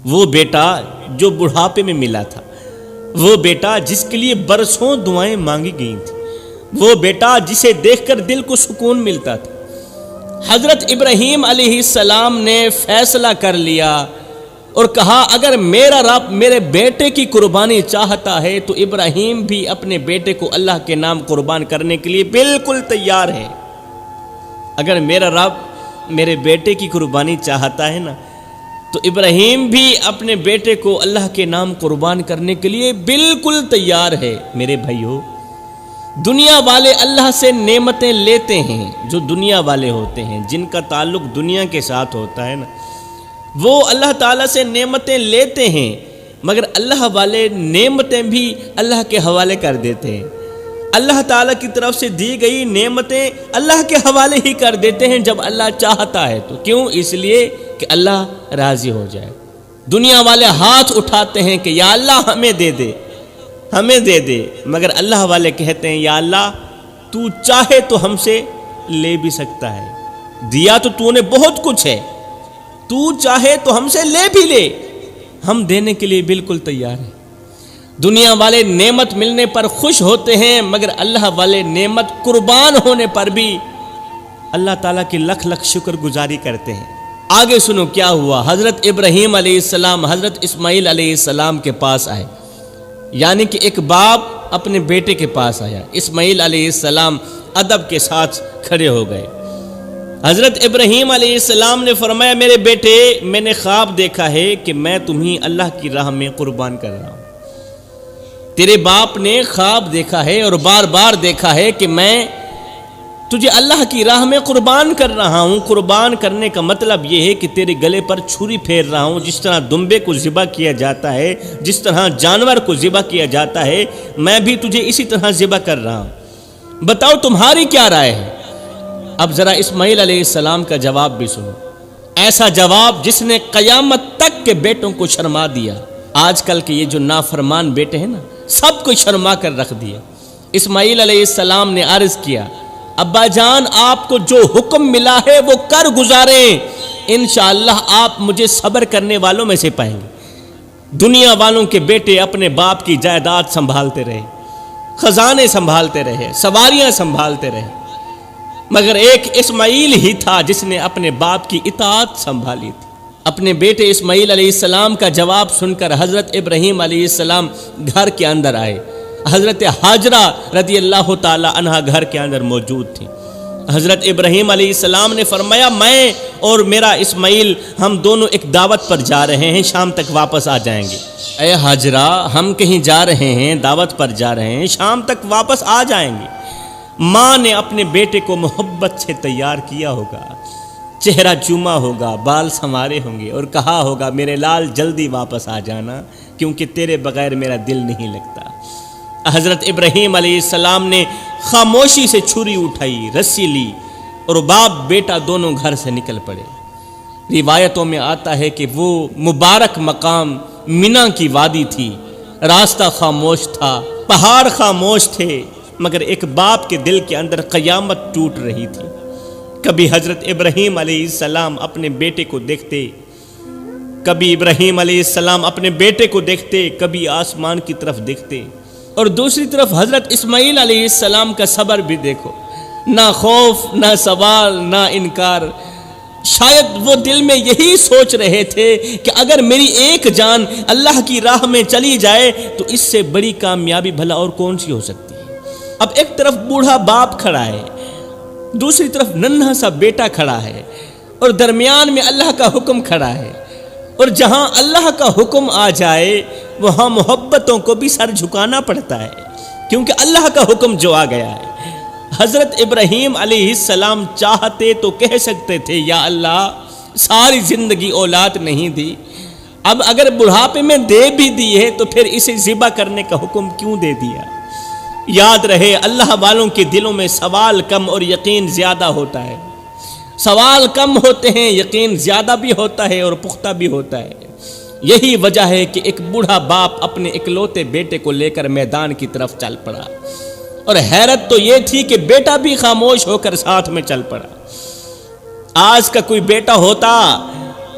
وہ بیٹا جو بڑھاپے میں ملا تھا، وہ بیٹا جس کے لیے برسوں دعائیں مانگی گئی تھیں، وہ بیٹا جسے دیکھ کر دل کو سکون ملتا تھا۔ حضرت ابراہیم علیہ السلام نے فیصلہ کر لیا اور کہا اگر میرا رب میرے بیٹے کی قربانی چاہتا ہے تو ابراہیم بھی اپنے بیٹے کو اللہ کے نام قربان کرنے کے لیے بالکل تیار ہے۔ اگر میرا رب میرے بیٹے کی قربانی چاہتا ہے نا تو ابراہیم بھی اپنے بیٹے کو اللہ کے نام قربان کرنے کے لیے بالکل تیار ہے۔ میرے بھائیو، دنیا والے اللہ سے نعمتیں لیتے ہیں، جو دنیا والے ہوتے ہیں جن کا تعلق دنیا کے ساتھ ہوتا ہے نا، وہ اللہ تعالیٰ سے نعمتیں لیتے ہیں، مگر اللہ والے نعمتیں بھی اللہ کے حوالے کر دیتے ہیں۔ اللہ تعالیٰ کی طرف سے دی گئی نعمتیں اللہ کے حوالے ہی کر دیتے ہیں جب اللہ چاہتا ہے تو۔ کیوں؟ اس لیے کہ اللہ راضی ہو جائے۔ دنیا والے ہاتھ اٹھاتے ہیں کہ یا اللہ ہمیں دے دے، ہمیں دے دے، مگر اللہ والے کہتے ہیں یا اللہ تو چاہے تو ہم سے لے بھی سکتا ہے، دیا تو نے بہت کچھ ہے، تو چاہے تو ہم سے لے بھی لے، ہم دینے کے لیے بالکل تیار ہیں۔ دنیا والے نعمت ملنے پر خوش ہوتے ہیں، مگر اللہ والے نعمت قربان ہونے پر بھی اللہ تعالیٰ کی لکھ لکھ شکر گزاری کرتے ہیں۔ آگے سنو کیا ہوا۔ حضرت ابراہیم علیہ السلام حضرت اسماعیل علیہ السلام کے پاس آئے، یعنی کہ ایک باپ اپنے بیٹے کے پاس آیا۔ اسماعیل علیہ السلام ادب کے ساتھ کھڑے ہو گئے۔ حضرت ابراہیم علیہ السلام نے فرمایا میرے بیٹے، میں نے خواب دیکھا ہے کہ میں تمہیں اللہ کی راہ میں قربان کر رہا ہوں۔ تیرے باپ نے خواب دیکھا ہے اور بار بار دیکھا ہے کہ میں تجھے اللہ کی راہ میں قربان کر رہا ہوں۔ قربان کرنے کا مطلب یہ ہے کہ تیرے گلے پر چھری پھیر رہا ہوں، جس طرح دمبے کو ذبح کیا جاتا ہے، جس طرح جانور کو ذبح کیا جاتا ہے، میں بھی تجھے اسی طرح ذبح کر رہا ہوں۔ بتاؤ تمہاری کیا رائے ہے؟ اب ذرا اسماعیل علیہ السلام کا جواب بھی سنو، ایسا جواب جس نے قیامت تک کے بیٹوں کو شرما دیا۔ آج کل کے یہ جو نافرمان بیٹے ہیں نا، سب کو شرما کر رکھ دیا۔ اسماعیل علیہ السلام نے عرض کیا ابا جان آپ کو جو حکم ملا ہے وہ کر گزاریں، انشاءاللہ آپ مجھے صبر کرنے والوں میں سے پائیں گے۔ دنیا والوں کے بیٹے اپنے باپ کی جائیداد سنبھالتے رہے، خزانے سنبھالتے رہے، سواریاں سنبھالتے رہے، مگر ایک اسماعیل ہی تھا جس نے اپنے باپ کی اطاعت سنبھالی تھی۔ اپنے بیٹے اسماعیل علیہ السلام کا جواب سن کر حضرت ابراہیم علیہ السلام گھر کے اندر آئے۔ حضرت حاجرہ رضی اللہ تعالی عنہا گھر کے اندر موجود تھی۔ حضرت ابراہیم علیہ السلام نے فرمایا میں اور میرا اسماعیل ہم دونوں ایک دعوت پر جا رہے ہیں، شام تک واپس آ جائیں گے۔ اے حاجرہ ہم کہیں جا رہے ہیں، دعوت پر جا رہے ہیں، شام تک واپس آ جائیں گے۔ ماں نے اپنے بیٹے کو محبت سے تیار کیا ہوگا، چہرہ چوما ہوگا، بال سنوارے ہوں گے اور کہا ہوگا میرے لال جلدی واپس آ جانا کیونکہ تیرے بغیر میرا دل نہیں لگتا۔ حضرت ابراہیم علیہ السلام نے خاموشی سے چھری اٹھائی، رسی لی اور باپ بیٹا دونوں گھر سے نکل پڑے۔ روایتوں میں آتا ہے کہ وہ مبارک مقام مینا کی وادی تھی، راستہ خاموش تھا، پہاڑ خاموش تھے، مگر ایک باپ کے دل کے اندر قیامت ٹوٹ رہی تھی۔ کبھی حضرت ابراہیم علیہ السلام اپنے بیٹے کو دیکھتے، کبھی ابراہیم علیہ السلام اپنے بیٹے کو دیکھتے، کبھی آسمان کی طرف دیکھتے، اور دوسری طرف حضرت اسماعیل علیہ السلام کا صبر بھی دیکھو، نہ خوف، نہ سوال، نہ انکار۔ شاید وہ دل میں یہی سوچ رہے تھے کہ اگر میری ایک جان اللہ کی راہ میں چلی جائے تو اس سے بڑی کامیابی بھلا اور کون سی ہو سکتی ہے۔ اب ایک طرف بوڑھا باپ کھڑا ہے، دوسری طرف ننھا سا بیٹا کھڑا ہے، اور درمیان میں اللہ کا حکم کھڑا ہے، اور جہاں اللہ کا حکم آ جائے وہاں محبتوں کو بھی سر جھکانا پڑتا ہے، کیونکہ اللہ کا حکم جو آ گیا ہے۔ حضرت ابراہیم علیہ السلام چاہتے تو کہہ سکتے تھے یا اللہ ساری زندگی اولاد نہیں دی، اب اگر بڑھاپے میں دے بھی دی ہے تو پھر اسے ذبح کرنے کا حکم کیوں دے دیا۔ یاد رہے اللہ والوں کے دلوں میں سوال کم اور یقین زیادہ ہوتا ہے، سوال کم ہوتے ہیں، یقین زیادہ بھی ہوتا ہے اور پختہ بھی ہوتا ہے۔ یہی وجہ ہے کہ ایک بوڑھا باپ اپنے اکلوتے بیٹے کو لے کر میدان کی طرف چل پڑا، اور حیرت تو یہ تھی کہ بیٹا بھی خاموش ہو کر ساتھ میں چل پڑا۔ آج کا کوئی بیٹا ہوتا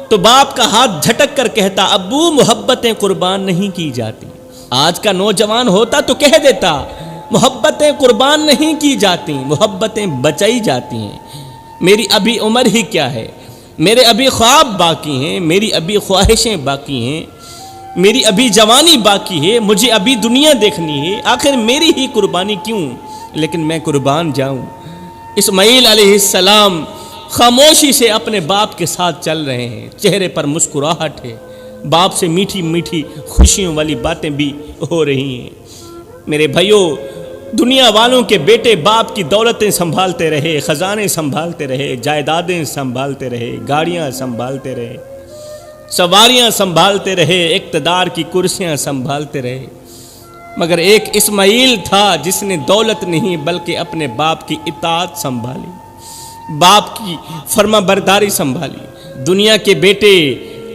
تو باپ کا ہاتھ جھٹک کر کہتا ابو محبتیں قربان نہیں کی جاتی. آج کا نوجوان ہوتا تو کہہ دیتا محبتیں قربان نہیں کی جاتی، محبتیں بچائی جاتی ہیں. میری ابھی عمر ہی کیا ہے، میرے ابھی خواب باقی ہیں، میری ابھی خواہشیں باقی ہیں، میری ابھی جوانی باقی ہے، مجھے ابھی دنیا دیکھنی ہے، آخر میری ہی قربانی کیوں، لیکن میں قربان جاؤں. اسماعیل علیہ السلام خاموشی سے اپنے باپ کے ساتھ چل رہے ہیں، چہرے پر مسکراہٹ ہے، باپ سے میٹھی میٹھی خوشیوں والی باتیں بھی ہو رہی ہیں. میرے بھائیوں، دنیا والوں کے بیٹے باپ کی دولتیں سنبھالتے رہے، خزانے سنبھالتے رہے، جائیدادیں سنبھالتے رہے، گاڑیاں سنبھالتے رہے، سواریاں سنبھالتے رہے، اقتدار کی کرسیاں سنبھالتے رہے، مگر ایک اسماعیل تھا جس نے دولت نہیں بلکہ اپنے باپ کی اطاعت سنبھالی، باپ کی فرما برداری سنبھالی. دنیا کے بیٹے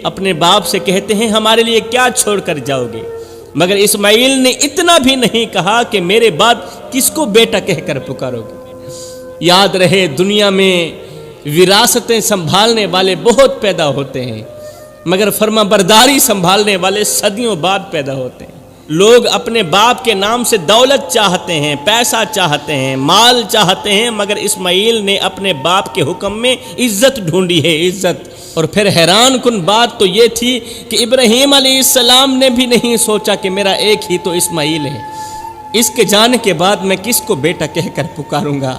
اپنے باپ سے کہتے ہیں ہمارے لیے کیا چھوڑ کر جاؤ گے، مگر اسماعیل نے اتنا بھی نہیں کہا کہ میرے بعد کس کو بیٹا کہہ کر پکارو گے. یاد رہے دنیا میں وراثتیں سنبھالنے والے بہت پیدا ہوتے ہیں، مگر فرما برداری سنبھالنے والے صدیوں بعد پیدا ہوتے ہیں. لوگ اپنے باپ کے نام سے دولت چاہتے ہیں، پیسہ چاہتے ہیں، مال چاہتے ہیں، مگر اسماعیل نے اپنے باپ کے حکم میں عزت ڈھونڈی ہے، عزت. اور پھر حیران کن بات تو یہ تھی کہ ابراہیم علیہ السلام نے بھی نہیں سوچا کہ میرا ایک ہی تو اسماعیل ہے، اس کے جانے کے بعد میں کس کو بیٹا کہہ کر پکاروں گا.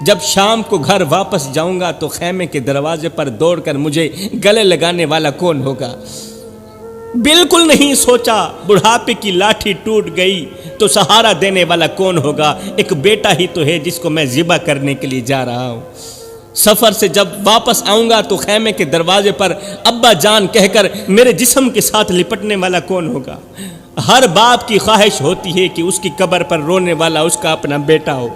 جب شام کو گھر واپس جاؤں گا تو خیمے کے دروازے پر دوڑ کر مجھے گلے لگانے والا کون ہوگا. بالکل نہیں سوچا بڑھاپے کی لاٹھی ٹوٹ گئی تو سہارا دینے والا کون ہوگا، ایک بیٹا ہی تو ہے جس کو میں ذبح کرنے کے لیے جا رہا ہوں. سفر سے جب واپس آؤں گا تو خیمے کے دروازے پر ابا جان کہہ کر میرے جسم کے ساتھ لپٹنے والا کون ہوگا. ہر باپ کی خواہش ہوتی ہے کہ اس کی قبر پر رونے والا اس کا اپنا بیٹا ہو،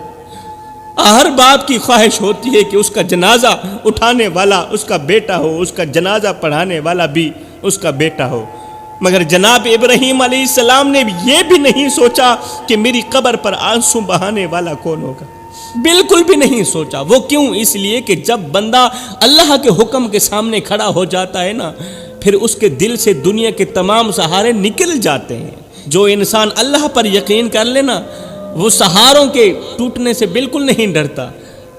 ہر باپ کی خواہش ہوتی ہے کہ اس کا جنازہ اٹھانے والا اس کا بیٹا ہو، اس کا جنازہ پڑھانے والا بھی اس کا بیٹا ہو. مگر جناب ابراہیم علیہ السلام نے یہ بھی نہیں سوچا کہ میری قبر پر آنسو بہانے والا کون ہوگا، بالکل بھی نہیں سوچا. وہ کیوں؟ اس لیے کہ جب بندہ اللہ کے حکم کے سامنے کھڑا ہو جاتا ہے نا، پھر اس کے دل سے دنیا کے تمام سہارے نکل جاتے ہیں. جو انسان اللہ پر یقین کر لینا وہ سہاروں کے ٹوٹنے سے بالکل نہیں ڈرتا،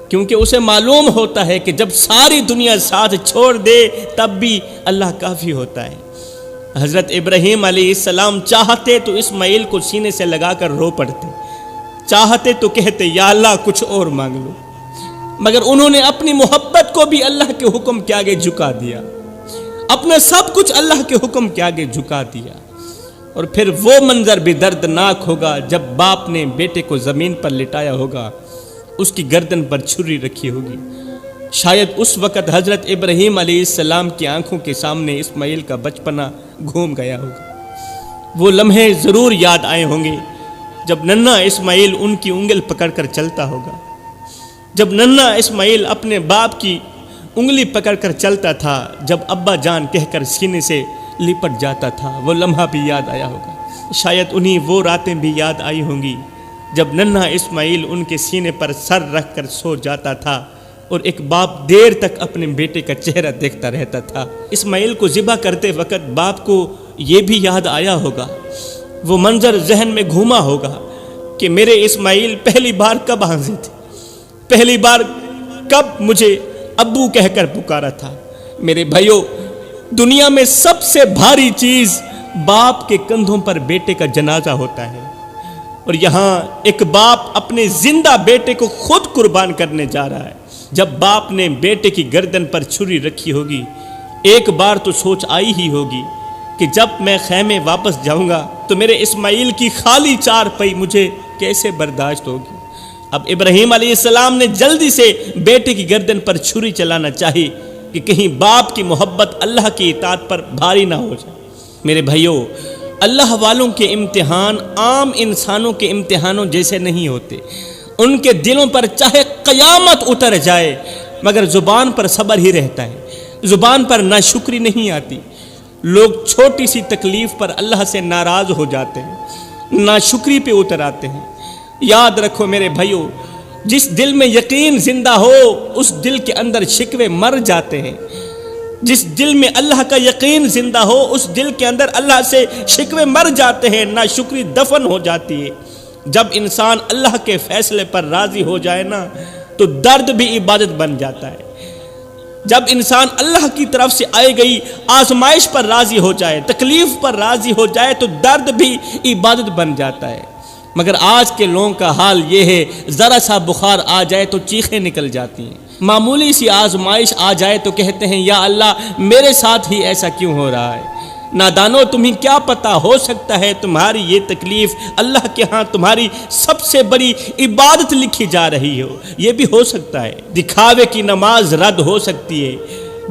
کیونکہ اسے معلوم ہوتا ہے کہ جب ساری دنیا ساتھ چھوڑ دے تب بھی اللہ کافی ہوتا ہے. حضرت ابراہیم علیہ السلام چاہتے تو اسماعیل کو سینے سے لگا کر رو پڑتے، چاہتے تو کہتے یا اللہ کچھ اور مانگ لو، مگر انہوں نے اپنی محبت کو بھی اللہ کے حکم کے آگے جھکا دیا، اپنا سب کچھ اللہ کے حکم کے آگے جھکا دیا. اور پھر وہ منظر بھی دردناک ہوگا جب باپ نے بیٹے کو زمین پر لٹایا ہوگا، اس کی گردن پر چھری رکھی ہوگی. شاید اس وقت حضرت ابراہیم علیہ السلام کی آنکھوں کے سامنے اسماعیل کا بچپنا گھوم گیا ہوگا. وہ لمحے ضرور یاد آئے ہوں گے جب ننھا اسماعیل ان کی انگل پکڑ کر چلتا ہوگا، جب ننھا اسماعیل اپنے باپ کی انگلی پکڑ کر چلتا تھا، جب ابا جان کہہ کر سینے سے لپٹ جاتا تھا. وہ لمحہ بھی یاد آیا ہوگا. شاید انہی وہ راتیں بھی یاد آئی ہوں گی جب ننھا اسماعیل ان کے سینے پر سر رکھ کر سو جاتا تھا اور ایک باپ دیر تک اپنے بیٹے کا چہرہ دیکھتا رہتا تھا. اسماعیل کو ذبح کرتے وقت باپ کو یہ بھی یاد آیا ہوگا، وہ منظر ذہن میں گھوما ہوگا کہ میرے اسماعیل پہلی بار کب ہنسے تھے، پہلی بار کب مجھے ابو کہہ کر پکارا تھا. میرے بھائیوں، دنیا میں سب سے بھاری چیز باپ کے کندھوں پر بیٹے کا جنازہ ہوتا ہے، اور یہاں ایک باپ اپنے زندہ بیٹے کو خود قربان کرنے جا رہا ہے. جب باپ نے بیٹے کی گردن پر چھری رکھی ہوگی، ایک بار تو سوچ آئی ہی ہوگی کہ جب میں خیمے واپس جاؤں گا تو میرے اسماعیل کی خالی چار پئی مجھے کیسے برداشت ہوگی. اب ابراہیم علیہ السلام نے جلدی سے بیٹے کی گردن پر چھری چلانا چاہی کہ کہیں باپ کی محبت اللہ کی اطاعت پر بھاری نہ ہو جائے. میرے بھائیوں، اللہ والوں کے امتحان عام انسانوں کے امتحانوں جیسے نہیں ہوتے. ان کے دلوں پر چاہے قیامت اتر جائے مگر زبان پر صبر ہی رہتا ہے، زبان پر ناشکری نہیں آتی. لوگ چھوٹی سی تکلیف پر اللہ سے ناراض ہو جاتے ہیں، ناشکری پہ اتر آتے ہیں. یاد رکھو میرے بھائیوں، جس دل میں یقین زندہ ہو اس دل کے اندر شکوے مر جاتے ہیں. جس دل میں اللہ کا یقین زندہ ہو اس دل کے اندر اللہ سے شکوے مر جاتے ہیں، ناشکری دفن ہو جاتی ہے۔ جب انسان اللہ کے فیصلے پر راضی ہو جائے نا تو درد بھی عبادت بن جاتا ہے۔ جب انسان اللہ کی طرف سے آئی گئی آزمائش پر راضی ہو جائے، تکلیف پر راضی ہو جائے تو درد بھی عبادت بن جاتا ہے۔ مگر آج کے لوگوں کا حال یہ ہے، ذرا سا بخار آ جائے تو چیخیں نکل جاتی ہیں، معمولی سی آزمائش آ جائے تو کہتے ہیں یا اللہ میرے ساتھ ہی ایسا کیوں ہو رہا ہے۔ نادانو، تمہیں کیا پتا، ہو سکتا ہے تمہاری یہ تکلیف اللہ کے ہاں تمہاری سب سے بڑی عبادت لکھی جا رہی ہو، یہ بھی ہو سکتا ہے۔ دکھاوے کی نماز رد ہو سکتی ہے،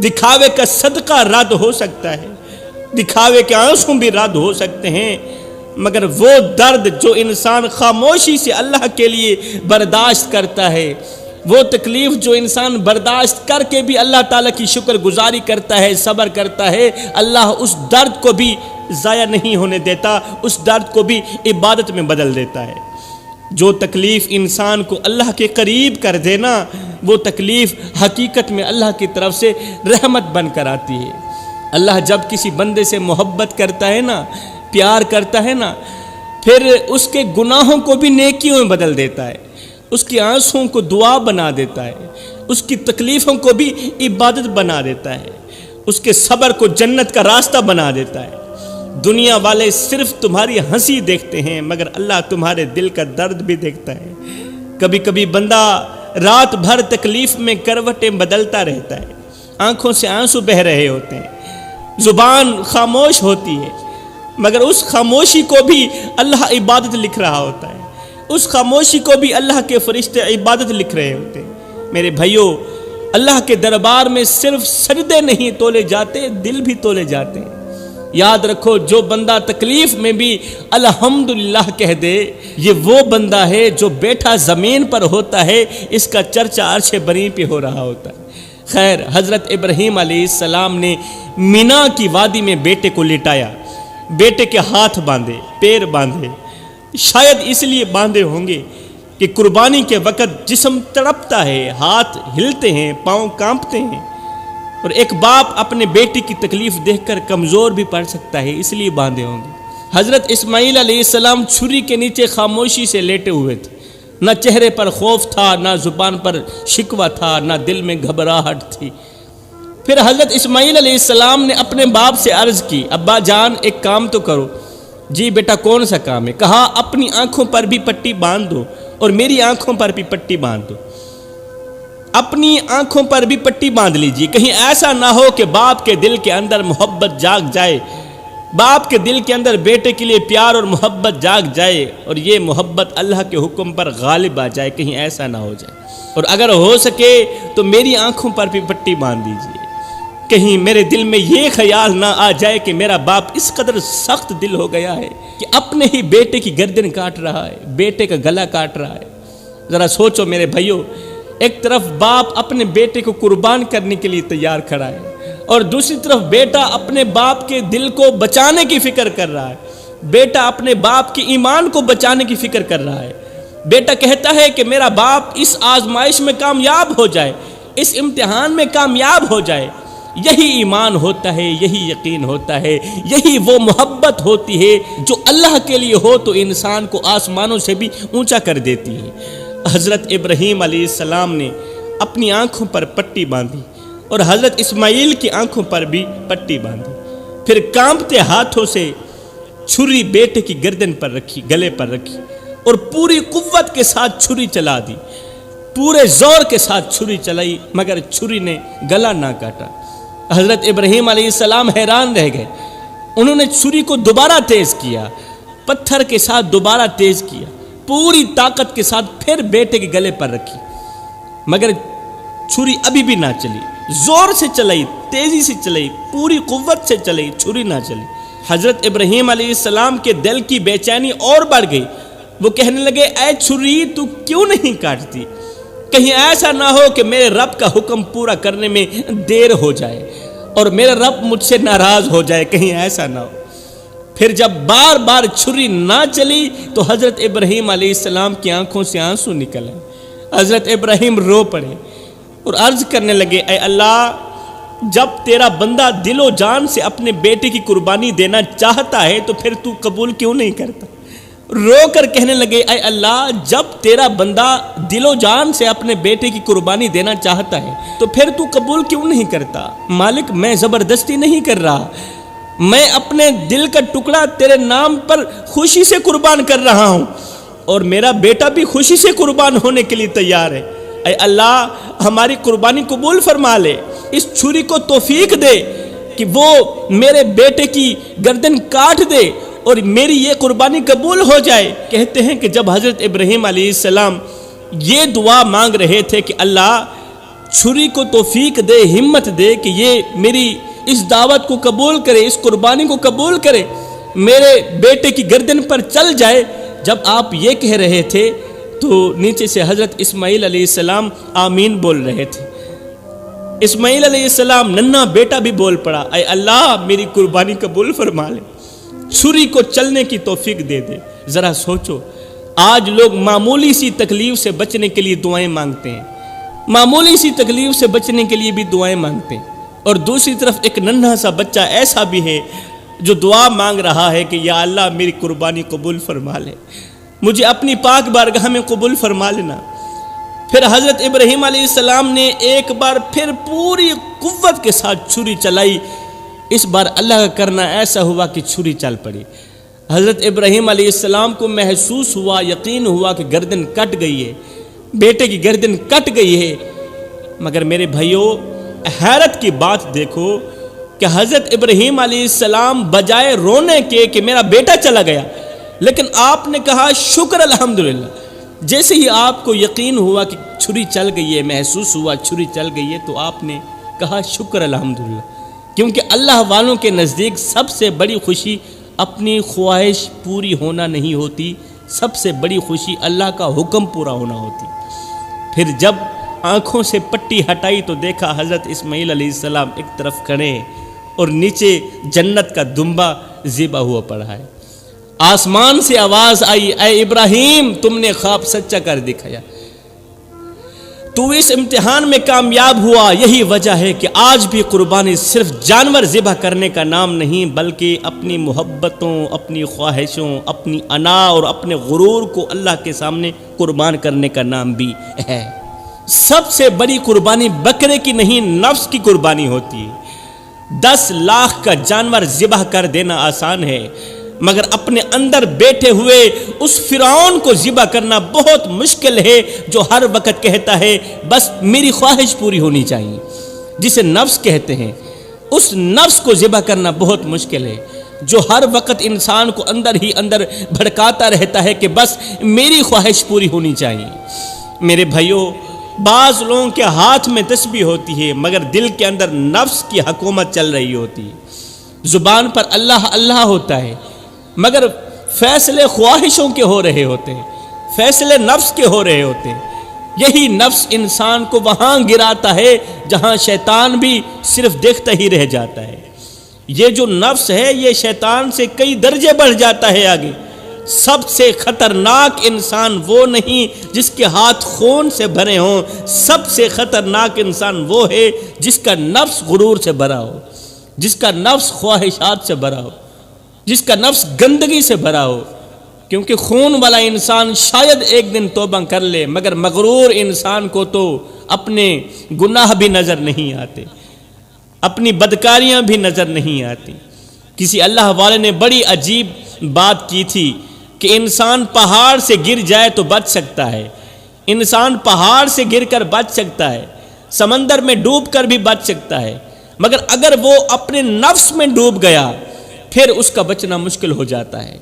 دکھاوے کا صدقہ رد ہو سکتا ہے، دکھاوے کے آنسو بھی رد ہو سکتے ہیں، مگر وہ درد جو انسان خاموشی سے اللہ کے لیے برداشت کرتا ہے، وہ تکلیف جو انسان برداشت کر کے بھی اللہ تعالیٰ کی شکر گزاری کرتا ہے، صبر کرتا ہے، اللہ اس درد کو بھی ضائع نہیں ہونے دیتا، اس درد کو بھی عبادت میں بدل دیتا ہے۔ جو تکلیف انسان کو اللہ کے قریب کر دینا، وہ تکلیف حقیقت میں اللہ کی طرف سے رحمت بن کر آتی ہے۔ اللہ جب کسی بندے سے محبت کرتا ہے نا، پیار کرتا ہے نا، پھر اس کے گناہوں کو بھی نیکیوں میں بدل دیتا ہے، اس کے آنسوں کو دعا بنا دیتا ہے، اس کی تکلیفوں کو بھی عبادت بنا دیتا ہے، اس کے صبر کو جنت کا راستہ بنا دیتا ہے۔ دنیا والے صرف تمہاری ہنسی دیکھتے ہیں، مگر اللہ تمہارے دل کا درد بھی دیکھتا ہے۔ کبھی کبھی بندہ رات بھر تکلیف میں کروٹیں بدلتا رہتا ہے، آنکھوں سے آنسو بہہ رہے ہوتے ہیں، زبان خاموش ہوتی ہے، مگر اس خاموشی کو بھی اللہ عبادت لکھ رہا ہوتا ہے، اس خاموشی کو بھی اللہ کے فرشتے عبادت لکھ رہے ہوتے ہیں۔ میرے بھائیوں، اللہ کے دربار میں صرف سجدے نہیں تولے جاتے، دل بھی تولے جاتے ہیں۔ یاد رکھو، جو بندہ تکلیف میں بھی الحمدللہ کہہ دے، یہ وہ بندہ ہے جو بیٹھا زمین پر ہوتا ہے، اس کا چرچہ عرش بری پہ ہو رہا ہوتا ہے۔ خیر، حضرت ابراہیم علیہ السلام نے مینا کی وادی میں بیٹے کو لٹایا، بیٹے کے ہاتھ باندھے، پیر باندھے، شاید اس لیے باندھے ہوں گے کہ قربانی کے وقت جسم تڑپتا ہے، ہاتھ ہلتے ہیں، پاؤں کانپتے ہیں، اور ایک باپ اپنے بیٹی کی تکلیف دیکھ کر کمزور بھی پڑ سکتا ہے، اس لیے باندھے ہوں گے۔ حضرت اسماعیل علیہ السلام چھری کے نیچے خاموشی سے لیٹے ہوئے تھے، نہ چہرے پر خوف تھا، نہ زبان پر شکوہ تھا، نہ دل میں گھبراہٹ تھی۔ پھر حضرت اسماعیل علیہ السلام نے اپنے باپ سے عرض کی، ابا جان ایک کام تو کرو۔ جی بیٹا، کون سا کام ہے؟ کہا اپنی آنکھوں پر بھی پٹی باندھ دو اور میری آنکھوں پر بھی پٹی باندھ دو، اپنی آنکھوں پر بھی پٹی باندھ لیجیے، کہیں ایسا نہ ہو کہ باپ کے دل کے اندر محبت جاگ جائے، باپ کے دل کے اندر بیٹے کے لیے پیار اور محبت جاگ جائے اور یہ محبت اللہ کے حکم پر غالب آ جائے، کہیں ایسا نہ ہو جائے۔ اور اگر ہو سکے تو میری آنکھوں پر بھی پٹی باندھ دیجیے، کہیں میرے دل میں یہ خیال نہ آ جائے کہ میرا باپ اس قدر سخت دل ہو گیا ہے کہ اپنے ہی بیٹے کی گردن کاٹ رہا ہے، بیٹے کا گلا کاٹ رہا ہے۔ ذرا سوچو میرے بھائیوں، ایک طرف باپ اپنے بیٹے کو قربان کرنے کے لیے تیار کھڑا ہے اور دوسری طرف بیٹا اپنے باپ کے دل کو بچانے کی فکر کر رہا ہے، بیٹا اپنے باپ کے ایمان کو بچانے کی فکر کر رہا ہے۔ بیٹا کہتا ہے کہ میرا باپ اس آزمائش میں کامیاب ہو جائے، اس امتحان میں کامیاب ہو جائے۔ یہی ایمان ہوتا ہے، یہی یقین ہوتا ہے، یہی وہ محبت ہوتی ہے جو اللہ کے لیے ہو تو انسان کو آسمانوں سے بھی اونچا کر دیتی ہے۔ حضرت ابراہیم علیہ السلام نے اپنی آنکھوں پر پٹی باندھی اور حضرت اسماعیل کی آنکھوں پر بھی پٹی باندھی، پھر کانپتے ہاتھوں سے چھری بیٹے کی گردن پر رکھی، گلے پر رکھی اور پوری قوت کے ساتھ چھری چلا دی، پورے زور کے ساتھ چھری چلائی، مگر چھری نے گلا نہ کاٹا۔ حضرت ابراہیم علیہ السلام حیران رہ گئے، انہوں نے چھری کو دوبارہ تیز کیا، پتھر کے ساتھ دوبارہ تیز کیا، پوری طاقت کے ساتھ پھر بیٹے کے گلے پر رکھی، مگر چھری ابھی بھی نہ چلی، زور سے چلائی، تیزی سے چلائی، پوری قوت سے چلائی، چھری نہ چلی۔ حضرت ابراہیم علیہ السلام کے دل کی بے چینی اور بڑھ گئی، وہ کہنے لگے اے چھری تو کیوں نہیں کاٹتی؟ کہیں ایسا نہ ہو کہ میرے رب کا حکم پورا کرنے میں دیر ہو جائے اور میرا رب مجھ سے ناراض ہو جائے، کہیں ایسا نہ ہو۔ پھر جب بار بار چھری نہ چلی تو حضرت ابراہیم علیہ السلام کی آنکھوں سے آنسو نکل آئے، حضرت ابراہیم رو پڑے اور عرض کرنے لگے اے اللہ، جب تیرا بندہ دل و جان سے اپنے بیٹے کی قربانی دینا چاہتا ہے تو پھر تو قبول کیوں نہیں کرتا؟ رو کر کہنے لگے اے اللہ، جب تیرا بندہ دل و جان سے اپنے بیٹے کی قربانی دینا چاہتا ہے تو پھر تو قبول کیوں نہیں کرتا؟ مالک، میں زبردستی نہیں کر رہا، میں اپنے دل کا ٹکڑا تیرے نام پر خوشی سے قربان کر رہا ہوں، اور میرا بیٹا بھی خوشی سے قربان ہونے کے لیے تیار ہے۔ اے اللہ، ہماری قربانی قبول فرما لے، اس چھری کو توفیق دے کہ وہ میرے بیٹے کی گردن کاٹ دے اور میری یہ قربانی قبول ہو جائے۔ کہتے ہیں کہ جب حضرت ابراہیم علیہ السلام یہ دعا مانگ رہے تھے کہ اللہ چھری کو توفیق دے، ہمت دے کہ یہ میری اس دعوت کو قبول کرے، اس قربانی کو قبول کرے، میرے بیٹے کی گردن پر چل جائے، جب آپ یہ کہہ رہے تھے تو نیچے سے حضرت اسماعیل علیہ السلام آمین بول رہے تھے۔ اسماعیل علیہ السلام ننھا بیٹا بھی بول پڑا، اے اللہ میری قربانی قبول فرما لے، چھری کو چلنے کی توفیق دے دے۔ ذرا سوچو، آج لوگ معمولی سی تکلیف سے بچنے کے لیے دعائیں مانگتے ہیں، معمولی سی تکلیف سے بچنے کے لیے بھی دعائیں مانگتے ہیں، اور دوسری طرف ایک ننھا سا بچہ ایسا بھی ہے جو دعا مانگ رہا ہے کہ یا اللہ میری قربانی قبول فرما لے، مجھے اپنی پاک بارگاہ میں قبول فرما لینا۔ پھر حضرت ابراہیم علیہ السلام نے ایک بار پھر پوری قوت کے ساتھ چھری چلائی۔ اس بار اللہ کا کرنا ایسا ہوا کہ چھری چل پڑی۔ حضرت ابراہیم علیہ السلام کو محسوس ہوا، یقین ہوا کہ گردن کٹ گئی ہے، بیٹے کی گردن کٹ گئی ہے۔ مگر میرے بھائیوں، حیرت کی بات دیکھو کہ حضرت ابراہیم علیہ السلام بجائے رونے کے کہ میرا بیٹا چلا گیا، لیکن آپ نے کہا شکر الحمدللہ۔ جیسے ہی آپ کو یقین ہوا کہ چھری چل گئی ہے، محسوس ہوا چھری چل گئی ہے، تو آپ نے کہا شکر الحمدللہ، کیونکہ اللہ والوں کے نزدیک سب سے بڑی خوشی اپنی خواہش پوری ہونا نہیں ہوتی، سب سے بڑی خوشی اللہ کا حکم پورا ہونا ہوتی۔ پھر جب آنکھوں سے پٹی ہٹائی تو دیکھا حضرت اسماعیل علیہ السلام ایک طرف کھڑے ہیں اور نیچے جنت کا دمبا ذبح ہوا پڑا ہے۔ آسمان سے آواز آئی، اے ابراہیم تم نے خواب سچا کر دکھایا، تو اس امتحان میں کامیاب ہوا۔ یہی وجہ ہے کہ آج بھی قربانی صرف جانور ذبح کرنے کا نام نہیں، بلکہ اپنی محبتوں، اپنی خواہشوں، اپنی انا اور اپنے غرور کو اللہ کے سامنے قربان کرنے کا نام بھی ہے۔ سب سے بڑی قربانی بکرے کی نہیں، نفس کی قربانی ہوتی ہے۔ 10 لاکھ کا جانور ذبح کر دینا آسان ہے، مگر اپنے اندر بیٹھے ہوئے اس فرعون کو ذبح کرنا بہت مشکل ہے، جو ہر وقت کہتا ہے بس میری خواہش پوری ہونی چاہیے، جسے نفس کہتے ہیں۔ اس نفس کو ذبح کرنا بہت مشکل ہے، جو ہر وقت انسان کو اندر ہی اندر بھڑکاتا رہتا ہے کہ بس میری خواہش پوری ہونی چاہیے۔ میرے بھائیوں، بعض لوگوں کے ہاتھ میں تسبیح ہوتی ہے، مگر دل کے اندر نفس کی حکومت چل رہی ہوتی ہے۔ زبان پر اللہ اللہ ہوتا ہے، مگر فیصلے خواہشوں کے ہو رہے ہوتے ہیں، فیصلے نفس کے ہو رہے ہوتے ہیں۔ یہی نفس انسان کو وہاں گراتا ہے جہاں شیطان بھی صرف دیکھتا ہی رہ جاتا ہے۔ یہ جو نفس ہے یہ شیطان سے کئی درجے بڑھ جاتا ہے آگے۔ سب سے خطرناک انسان وہ نہیں جس کے ہاتھ خون سے بھرے ہوں، سب سے خطرناک انسان وہ ہے جس کا نفس غرور سے بھرا ہو، جس کا نفس خواہشات سے بھرا ہو، جس کا نفس گندگی سے بھرا ہو۔ کیونکہ خون والا انسان شاید ایک دن توبہ کر لے، مگر مغرور انسان کو تو اپنے گناہ بھی نظر نہیں آتے، اپنی بدکاریاں بھی نظر نہیں آتی۔ کسی اللہ والے نے بڑی عجیب بات کی تھی کہ انسان پہاڑ سے گر جائے تو بچ سکتا ہے، انسان پہاڑ سے گر کر بچ سکتا ہے، سمندر میں ڈوب کر بھی بچ سکتا ہے، مگر اگر وہ اپنے نفس میں ڈوب گیا پھر اس کا بچنا مشکل ہو جاتا ہے۔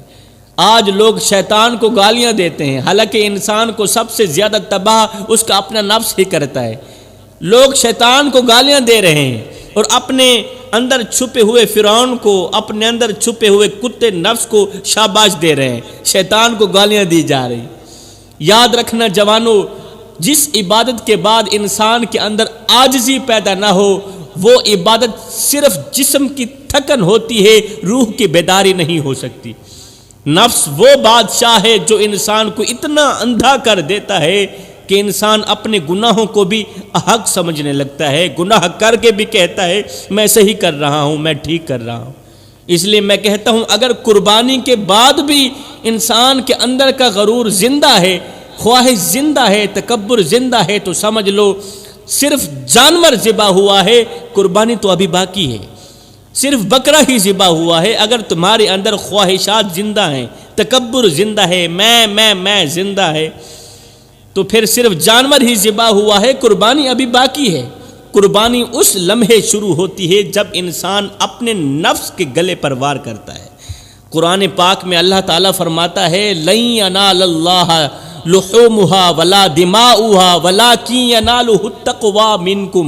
آج لوگ شیطان کو گالیاں دیتے ہیں، حالانکہ انسان کو سب سے زیادہ تباہ اس کا اپنا نفس ہی کرتا ہے۔ لوگ شیطان کو گالیاں دے رہے ہیں اور اپنے اندر چھپے ہوئے فرعون کو، اپنے اندر چھپے ہوئے کتے نفس کو شاباش دے رہے ہیں، شیطان کو گالیاں دی جا رہی۔ یاد رکھنا جوانو، جس عبادت کے بعد انسان کے اندر عاجزی پیدا نہ ہو، وہ عبادت صرف جسم کی تھکن ہوتی ہے، روح کی بیداری نہیں ہو سکتی۔ نفس وہ بادشاہ ہے جو انسان کو اتنا اندھا کر دیتا ہے کہ انسان اپنے گناہوں کو بھی حق سمجھنے لگتا ہے، گناہ کر کے بھی کہتا ہے میں صحیح کر رہا ہوں، میں ٹھیک کر رہا ہوں۔ اس لیے میں کہتا ہوں اگر قربانی کے بعد بھی انسان کے اندر کا غرور زندہ ہے، خواہش زندہ ہے، تکبر زندہ ہے، تو سمجھ لو صرف جانور ذبح ہوا ہے، قربانی تو ابھی باقی ہے۔ صرف بکرا ہی ذبح ہوا ہے، اگر تمہارے اندر خواہشات زندہ ہیں، تکبر زندہ ہے، میں زندہ ہے، تو پھر صرف جانور ہی ذبح ہوا ہے، قربانی ابھی باقی ہے۔ قربانی اس لمحے شروع ہوتی ہے جب انسان اپنے نفس کے گلے پر وار کرتا ہے۔ قرآن پاک میں اللہ تعالیٰ فرماتا ہے لَن يَنَالَ اللَّهَ لُحُومُهَا وَلَا دِمَاؤُهَا وَلَٰكِن يَنَالُهُ التَّقْوَىٰ مِنكُمْ،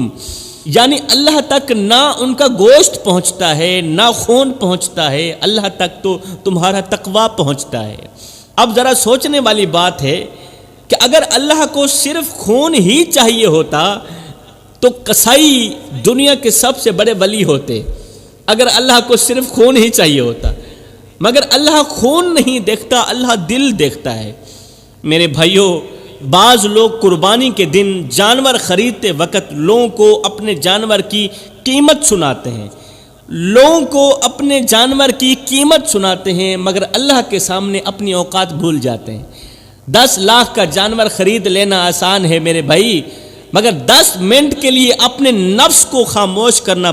یعنی اللہ تک نہ ان کا گوشت پہنچتا ہے، نہ خون پہنچتا ہے، اللہ تک تو تمہارا تقویٰ پہنچتا ہے۔ اب ذرا سوچنے والی بات ہے کہ اگر اللہ کو صرف خون ہی چاہیے ہوتا تو قصائی دنیا کے سب سے بڑے ولی ہوتے، اگر اللہ کو صرف خون ہی چاہیے ہوتا، مگر اللہ خون نہیں دیکھتا، اللہ دل دیکھتا ہے۔ میرے بھائیوں، بعض لوگ قربانی کے دن جانور خریدتے وقت لوگوں کو اپنے جانور کی قیمت سناتے ہیں، لوگوں کو اپنے جانور کی قیمت سناتے ہیں، مگر اللہ کے سامنے اپنی اوقات بھول جاتے ہیں۔ 10 لاکھ کا جانور خرید لینا آسان ہے میرے بھائی، مگر 10 منٹ کے لیے اپنے نفس کو خاموش کرنا